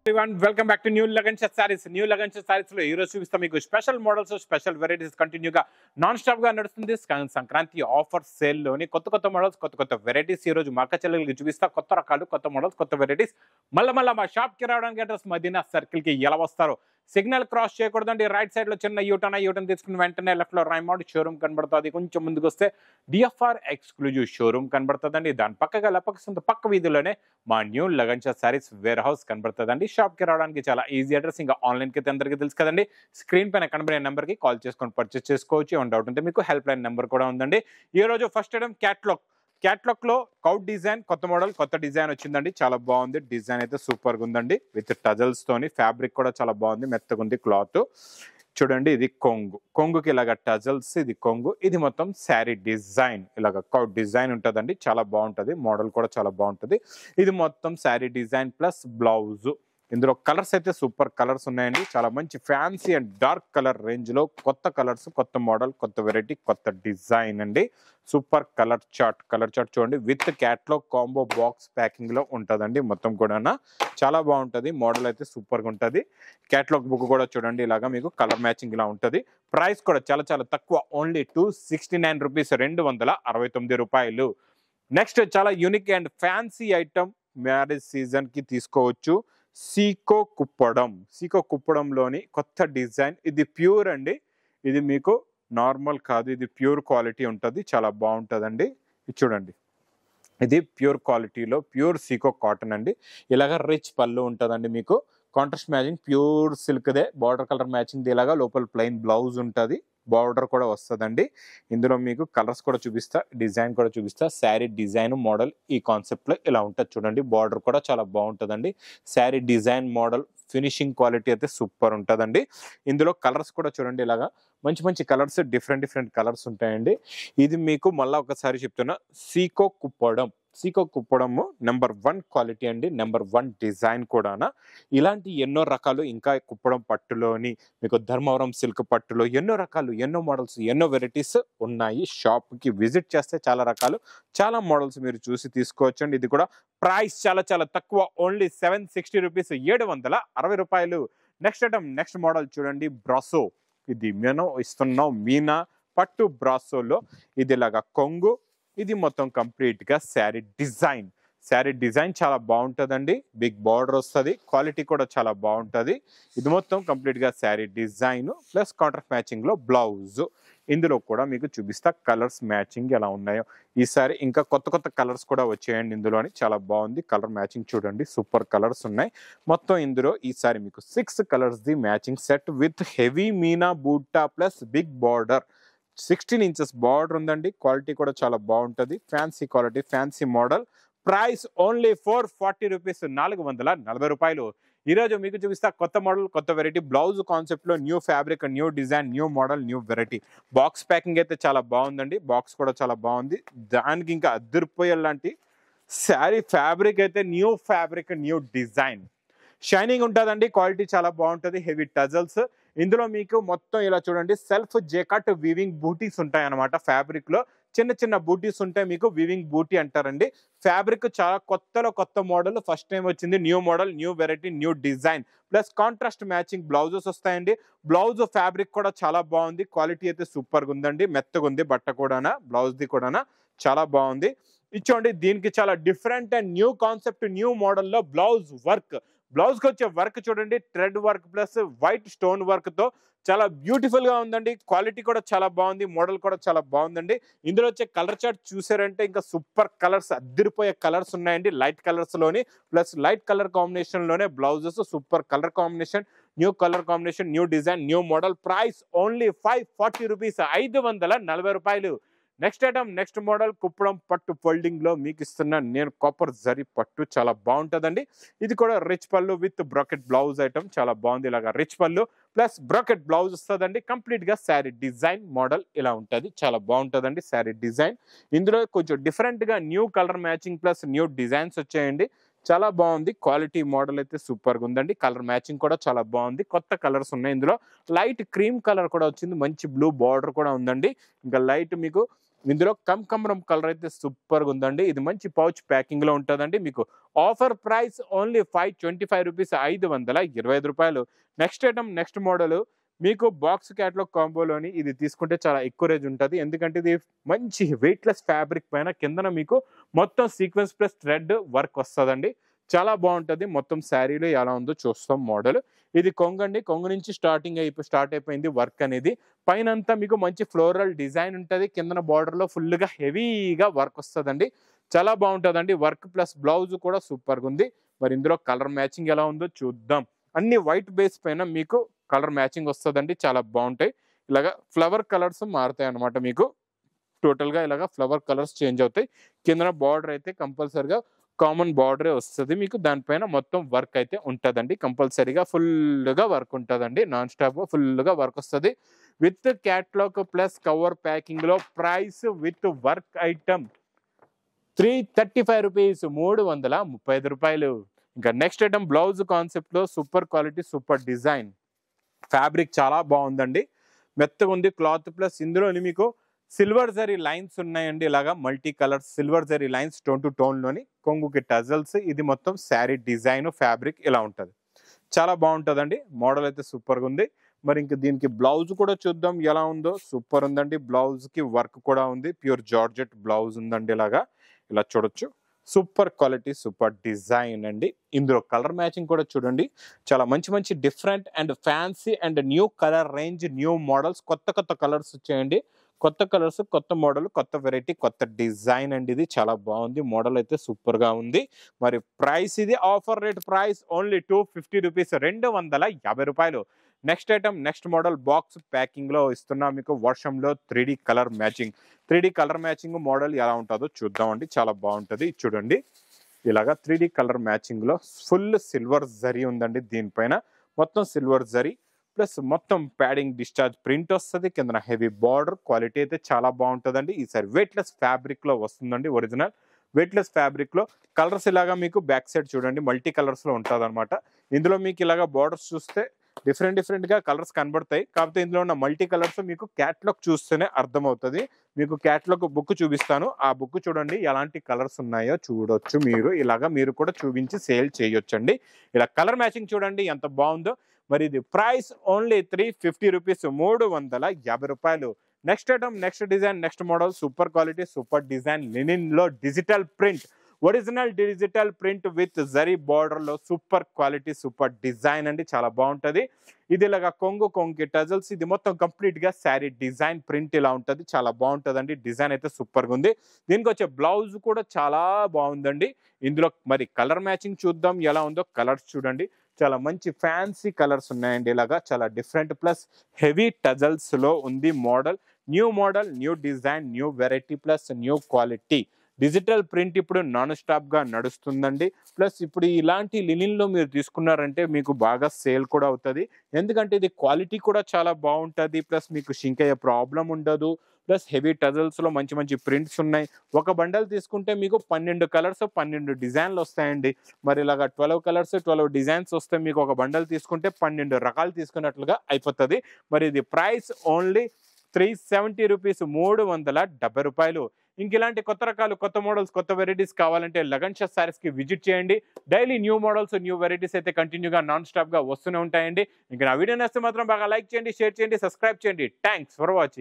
Everyone, welcome back to New Lagancha Sarees. New Lagancha Sarees లో ఈ రోజు చూపిస్తాం మీకు స్పెషల్ మోడల్స్ స్పెషల్ వెరైటీస్ కంటిన్యూగా నాన్ స్టాప్ గా నడుస్తుంది. సంక్రాంతి ఆఫర్ సేల్ లోని కొత్త మోడల్స్ కొత్త వెరైటీస్ ఈ రోజు మార్కెట్ చెల్లెలకి చూపిస్తా. కొత్త రకాలు కొత్త మోడల్స్ కొత్త వెరైటీస్ మళ్ళీ మా షాప్ కి రావడానికి అడ్రస్ మదీనా సర్కిల్ కి ఎలా వస్తారో సిగ్నల్ క్రాస్ చేయకూడదండి. రైట్ సైడ్ లో చిన్న యూటర్న్ తీసుకుని వెంటనే లెఫ్ట్ లో రైమౌంట్ షోరూమ్ కనబడుతుంది. కొంచెం ముందుకు వస్తే డిఎఫ్ఆర్ ఎక్స్క్లూజివ్ షోరూమ్ కనబడుతుందండి. దాని పక్కగా పక్క వీధిలోనే మా న్యూ లగంచా సారీస్ వేర్ హౌస్ కనబడుతుందండి. షాప్ కి రావడానికి చాలా ఈజీ అడ్రస్. ఇంకా ఆన్లైన్ కి అందరికీ తెలుసు కదండి. స్క్రీన్ పైన కనబడే నెంబర్ కి కాల్ చేసుకొని పర్చేస్ చేసుకోవచ్చు. ఏమైనా డౌట్ ఉంటే మీకు హెల్ప్ లైన్ నెంబర్ కూడా ఉందండి. ఈ రోజు ఫస్ట్ ఐటమ్ క్యాట్లాగ్ లో కౌట్ డిజైన్ కొత్త మోడల్ కొత్త డిజైన్ వచ్చిందండి. చాలా బాగుంది. డిజైన్ అయితే సూపర్ గా ఉందండి. విత్ టజల్స్ తోని ఫ్యాబ్రిక్ కూడా చాలా బాగుంది. మెత్తగా ఉంది క్లాత్. చూడండి, ఇది కొంగుకి ఇలాగ టజల్స్, ఇది కొంగు, ఇది మొత్తం శారీ డిజైన్ ఇలాగ కౌట్ డిజైన్ ఉంటుందండి. చాలా బాగుంటుంది. మోడల్ కూడా చాలా బాగుంటుంది. ఇది మొత్తం శారీ డిజైన్ ప్లస్ బ్లౌజ్. ఇందులో కలర్స్ అయితే సూపర్ కలర్స్ ఉన్నాయండి. చాలా మంచి fancy and dark colour range లో కొత్త కలర్స్, కొత్త మోడల్, కొత్త వెరైటీ, కొత్త డిజైన్ అండి. సూపర్ కలర్ చార్ట్ చూడండి. With catalogue combo box packing లో ఉంటుందండి. మొత్తం కూడా చాలా బాగుంటుంది. మోడల్ అయితే సూపర్ గా ఉంటుంది. క్యాట్లాగ్ బుక్ కూడా చూడండి, ఇలాగా మీకు కలర్ మ్యాచింగ్ ఇలా ఉంటుంది. ప్రైస్ కూడా చాలా తక్కువ, ఓన్లీ 269 రూపీస్, 269 రూపాయలు. నెక్స్ట్ చాలా unique and fancy item marriage season కి తీసుకోవచ్చు. సీకో కుప్పడంలోని కొత్త డిజైన్. ఇది ప్యూర్ అండి. ఇది మీకు నార్మల్ కాదు, ఇది ప్యూర్ క్వాలిటీ ఉంటుంది. చాలా బాగుంటుందండి. ఇది చూడండి, ఇది ప్యూర్ క్వాలిటీలో ప్యూర్ సీకో కాటన్ అండి. ఇలాగ రిచ్ పళ్ళు ఉంటుందండి. మీకు కాంట్రాస్ట్ మ్యాచింగ్ ప్యూర్ సిల్క్దే బార్డర్ కలర్ మ్యాచింగ్. ఇలాగా లోపల ప్లెయిన్ బ్లౌజ్ ఉంటుంది. బార్డర్ కూడా వస్తుందండి. ఇందులో మీకు కలర్స్ కూడా చూపిస్తా, డిజైన్ కూడా చూపిస్తా. శారీ డిజైన్ మోడల్ ఈ కాన్సెప్ట్ లో ఇలా ఉంటుంది. చూడండి, బార్డర్ కూడా చాలా బాగుంటుందండి. Sari design model finishing quality అయితే సూపర్ ఉంటుందండి. ఇందులో కలర్స్ కూడా చూడండి, ఇలాగా మంచి కలర్స్, డిఫరెంట్ కలర్స్ ఉంటాయండి. ఇది మీకు మళ్ళీ ఒకసారి చెప్తున్నా, సీకో కుప్పడము నెంబర్ 1 క్వాలిటీ అండి. నెంబర్ 1 డిజైన్ కూడా. ఇలాంటి ఎన్నో రకాలు ఇంకా కుప్పడం పట్టులోని మీకు ధర్మవరం సిల్క్ పట్టులో ఎన్నో రకాలు, ఎన్నో మోడల్స్, ఎన్నో వెరైటీస్ ఉన్నాయి. షాప్ కి విజిట్ చేస్తే చాలా రకాలు, చాలా మోడల్స్ మీరు చూసి తీసుకోవచ్చండి. ఇది కూడా ప్రైస్ చాలా తక్కువ, ఓన్లీ 760 రూపీస్, 760 రూపాయలు. నెక్స్ట్ ఐటమ్, నెక్స్ట్ మోడల్ చూడండి, బ్రాసో. ఇది మేము ఇస్తున్నాం మీనా పట్టు బ్రాసోలో. ఇది ఇలాగా కొంగు, ఇది మొత్తం కంప్లీట్ గా శారీ డిజైన్ చాలా బాగుంటుందండి. బిగ్ బార్డర్ వస్తుంది. క్వాలిటీ కూడా చాలా బాగుంటుంది. ఇది మొత్తం కంప్లీట్ గా sari design plus contrast matching లో బ్లౌజ్. ఇందులో కూడా మీకు చూపిస్తా కలర్స్ మ్యాచింగ్ ఎలా ఉన్నాయో. ఈసారి ఇంకా కొత్త కలర్స్ కూడా వచ్చాయండి ఇందులోని. చాలా బాగుంది. కలర్ మ్యాచింగ్ చూడండి, సూపర్ కలర్స్ ఉన్నాయి. మొత్తం ఇందులో ఈసారి మీకు 6 colours the matching set with heavy meena buta plus big border. 16 inches border ఉందండి. క్వాలిటీ కూడా చాలా బాగుంటుంది. Fancy quality, fancy model. Price only 440 rupees, 440 రూపాయలు. ఈరోజు మీకు చూపిస్తా కొత్త మోడల్, కొత్త వెరైటీ. బ్లౌజ్ కాన్సెప్ట్ లో new fabric, new design, new model, new variety. Box packing అయితే చాలా బాగుందండి. బాక్స్ కూడా చాలా బాగుంది. దానికి ఇంకా అద్దరిపోయేలాంటి శారీ ఫ్యాబ్రిక్ అయితే new fabric, new design, shining ఉంటుందండి. క్వాలిటీ చాలా బాగుంటుంది. Heavy tassels. ఇందులో మీకు మొత్తం ఇలా చూడండి, సెల్ఫ్ జేకట్ వీవింగ్ బూటీస్ ఉంటాయి అన్నమాట. ఫ్యాబ్రిక్ లో చిన్న బూటీస్ ఉంటాయి. మీకు వీవింగ్ బూటీ అంటారండి. ఫ్యాబ్రిక్ చాలా కొత్త మోడల్, ఫస్ట్ టైం వచ్చింది. New model, new variety, new design plus contrast matching blouses వస్తాయండి. బ్లౌజ్ ఫ్యాబ్రిక్ కూడా చాలా బాగుంది. క్వాలిటీ అయితే సూపర్ గా ఉందండి. మెత్తగా ఉంది బట్ట కూడా. బ్లౌజ్ ది కూడా చాలా బాగుంది. ఇచ్చోండి, దీనికి చాలా different and new concept, new మోడల్లో బ్లౌజ్ వర్క్. బ్లౌజ్ కి వచ్చే వర్క్ చూడండి, thread work plus white stone work తో చాలా బ్యూటిఫుల్ గా ఉందండి. క్వాలిటీ కూడా చాలా బాగుంది. మోడల్ కూడా చాలా బాగుందండి. ఇందులో వచ్చే కలర్ చార్ట్ చూసారంటే ఇంకా సూపర్ కలర్స్, అద్దరిపోయే కలర్స్ ఉన్నాయండి. లైట్ కలర్స్ లోని ప్లస్ లైట్ కలర్ కాంబినేషన్ లోనే blouses. Super colour combination, new colour combination, new design, new model. Price only 540 rupees, 540 రూపాయలు. Next item, next model, Kuppadam పట్టు ఫోల్డింగ్ లో మీకు ఇస్తున్నా నేను కాపర్ జరీ పట్టు. చాలా బాగుంటుందండి. ఇది కూడా రిచ్ పళ్ళు విత్ బ్రాకెట్ బ్లౌజ్ ఐటమ్. చాలా బాగుంది. ఇలాగా రిచ్ పళ్ళు ప్లస్ బ్రాకెట్ బ్లౌజ్ వస్తుందండి. కంప్లీట్ గా శారీ డిజైన్ మోడల్ ఇలా ఉంటుంది. చాలా బాగుంటుందండి శారీ డిజైన్. ఇందులో కొంచెం డిఫరెంట్ గా new colour matching plus new designs వచ్చాయండి. చాలా బాగుంది. క్వాలిటీ మోడల్ అయితే సూపర్ గా ఉందండి. కలర్ మ్యాచింగ్ కూడా చాలా బాగుంది. కొత్త కలర్స్ ఉన్నాయి ఇందులో. లైట్ క్రీమ్ కలర్ కూడా వచ్చింది. మంచి బ్లూ బార్డర్ కూడా ఉందండి. ఇంకా లైట్ మీకు ఇందులో కమకమరం కలర్ అయితే సూపర్ గా ఉందండి. ఇది మంచి పౌచ్ ప్యాకింగ్ లో ఉంటుందండి. మీకు offer price only 525 rupees, ₹525. Next item, next model మీకు బాక్స్ క్యాట్లాగ్ కాంబోలోని ఇది తీసుకుంటే చాలా ఎక్కువ రేంజ్ ఉంటుంది. ఎందుకంటే ఇది మంచి వెయిట్లెస్ ఫ్యాబ్రిక్ పైన కిందన మీకు మొత్తం సీక్వెన్స్ ప్లస్ థ్రెడ్ వర్క్ వస్తుందండి. చాలా బాగుంటుంది. మొత్తం శారీలో ఎలా ఉందో చూస్తాం మోడల్. ఇది కొంగండి. కొంగు నుంచి స్టార్ట్ అయిపోయింది వర్క్ అనేది. పైన అంతా మీకు మంచి ఫ్లోరల్ డిజైన్ ఉంటుంది. కిందన బార్డర్ లో ఫుల్ గా హెవీగా వర్క్ వస్తుందండి. చాలా బాగుంటుందండి. వర్క్ ప్లస్ బ్లౌజ్ కూడా సూపర్ గా ఉంది. మరి ఇందులో కలర్ మ్యాచింగ్ ఎలా ఉందో చూద్దాం. అన్ని వైట్ బేస్ పైన మీకు కలర్ మ్యాచింగ్ వస్తుందండి. చాలా బాగుంటాయి. ఇలాగా ఫ్లవర్ కలర్స్ మారుతాయి అన్నమాట. మీకు టోటల్ గా ఇలాగా ఫ్లవర్ కలర్స్ చేంజ్ అవుతాయి. కింద బార్డర్ అయితే కంపల్సరిగా కామన్ బార్డరే వస్తుంది. మీకు దానిపైన మొత్తం వర్క్ అయితే ఉంటుందండి. కంపల్సరీగా ఫుల్గా వర్క్ ఉంటుందండి. నాన్ స్టాప్ గా ఫుల్గా వర్క్ వస్తుంది. With catalogue plus cover packing లో price with work item 335 rupees, ₹335. ఇంకా నెక్స్ట్ ఐటమ్ బ్లౌజ్ కాన్సెప్ట్ లో super quality, super design. Fabric చాలా బాగుందండి. మెత్తగా ఉంది క్లాత్. ప్లస్ ఇందులోని మీకు సిల్వర్ జరీ లైన్స్ ఉన్నాయండి. ఇలాగా multi colours silver zari lines tone to tone లోని కొంగుకి టజల్స్. ఇది మొత్తం శారీ డిజైన్ ఫ్యాబ్రిక్ ఇలా ఉంటుంది. చాలా బాగుంటుందండి. మోడల్ అయితే సూపర్గా ఉంది. మరి ఇంక దీనికి బ్లౌజ్ కూడా చూద్దాం ఎలా ఉందో. సూపర్ ఉందండి. బ్లౌజ్ కి వర్క్ కూడా ఉంది. ప్యూర్ జార్జెట్ బ్లౌజ్ ఉందండి. ఇలాగా ఇలా చూడొచ్చు. సూపర్ క్వాలిటీ, సూపర్ డిజైన్ అండి. ఇందులో కలర్ మ్యాచింగ్ కూడా చూడండి. చాలా మంచి మంచి different and fancy and new colour range, new models, కొత్త కొత్త కలర్స్ వచ్చాయండి. కొత్త కలర్స్, కొత్త మోడల్, కొత్త వెరైటీ, కొత్త డిజైన్ అండి. ఇది చాలా బాగుంది. మోడల్ అయితే సూపర్ గా ఉంది. మరి ప్రైస్ ఇది offer rate price only 250 rupees, ₹250. Next item, next model box packing లో ఇస్తున్నా మీకు. వర్షంలో 3D colour matching. 3D colour matching model ఎలా ఉంటుందో చూద్దామండి. చాలా బాగుంటుంది. చూడండి ఇలాగా 3D కలర్ మ్యాచింగ్ లో ఫుల్ సిల్వర్ జరీ ఉందండి. దీనిపైన మొత్తం సిల్వర్ జరీ ప్లస్ మొత్తం ప్యాడింగ్ డిశ్చార్జ్ ప్రింట్ వస్తుంది. కింద హెవీ బార్డర్. క్వాలిటీ అయితే చాలా బాగుంటుందండి. ఈసారి వెయిట్లెస్ ఫ్యాబ్రిక్ లో వస్తుందండి. ఒరిజినల్ వెయిట్లెస్ ఫ్యాబ్రిక్ లో కలర్స్ ఇలాగా మీకు బ్యాక్ సైడ్ చూడండి మల్టీ కలర్స్ లో ఉంటుంది అనమాట. ఇందులో మీకు ఇలాగా బార్డర్స్ చూస్తే డిఫరెంట్ గా కలర్స్ కనబడతాయి. కాకపోతే ఇందులో ఉన్న మల్టీ కలర్స్ మీకు క్యాట్లాగ్ చూస్తేనే అర్థమవుతుంది. మీకు క్యాట్లాగ్ బుక్ చూపిస్తాను. ఆ బుక్ చూడండి ఎలాంటి కలర్స్ ఉన్నాయో చూడొచ్చు. మీరు కూడా చూపించి సేల్ చేయొచ్చండి. ఇలా కలర్ మ్యాచింగ్ చూడండి ఎంత బాగుందో. మరి ఇది price only 350 rupees, ₹350. Next item, next design, next model super quality, super design. Linen లో digital print, original digital print with zari border లో సూపర్ క్వాలిటీ, సూపర్ డిజైన్ అండి. చాలా బాగుంటది. ఇది ఇలాగా కొంగుకి టజల్స్. ఇది మొత్తం కంప్లీట్ గా శారీ డిజైన్ ప్రింట్ ఇలా ఉంటది. చాలా బాగుంటదండి. డిజైన్ అయితే సూపర్ గా ఉంది. దీనికి వచ్చే బ్లౌజ్ కూడా చాలా బాగుందండి. ఇందులో మరి కలర్ మ్యాచింగ్ చూద్దాం ఎలా ఉందో. కలర్స్ చూడండి చాలా మంచి ఫ్యాన్సీ కలర్స్ ఉన్నాయండి. ఇలాగా చాలా డిఫరెంట్ ప్లస్ హెవీ టజల్స్ లో ఉంది model. New design, new variety plus new quality. Digital print ఇప్పుడు నాన్ స్టాప్ గా నడుస్తుందండి. ప్లస్ ఇప్పుడు ఇలాంటి లినిన్ లో మీరు తీసుకున్నారంటే మీకు బాగా సేల్ కూడా అవుతుంది. ఎందుకంటే ఇది క్వాలిటీ కూడా చాలా బాగుంటుంది. ప్లస్ మీకు షింక్ అయ్యే ప్రాబ్లం ఉండదు. ప్లస్ హెవీ టజల్స్ లో మంచి మంచి ప్రింట్స్ ఉన్నాయి. ఒక బండల్ తీసుకుంటే మీకు 12 కలర్స్, 12 డిజైన్లు వస్తాయండి. మరి ఇలాగా 12 కలర్స్, 12 డిజైన్స్ వస్తే మీకు ఒక బండల్ తీసుకుంటే 12 రకాలు తీసుకున్నట్లుగా అయిపోతుంది. మరి ఇది ప్రైస్ ఓన్లీ 370 రూపీస్, ₹370. ఇంక ఇలాంటి కొత్త రకాలు, కొత్త మోడల్స్, కొత్త వెరైటీస్ కావాలంటే లగన్ షా సారీస్ కి విజిట్ చేయండి. Daily new models, new varieties అయితే కంటిన్యూగా నాన్ స్టాప్ గా వస్తూనే ఉంటాయండి. ఇంకా నా వీడియో నచ్చితే మాత్రం బాగా లైక్ చేయండి, షేర్ చేయండి, సబ్స్క్రైబ్ చేయండి. Thanks for watching.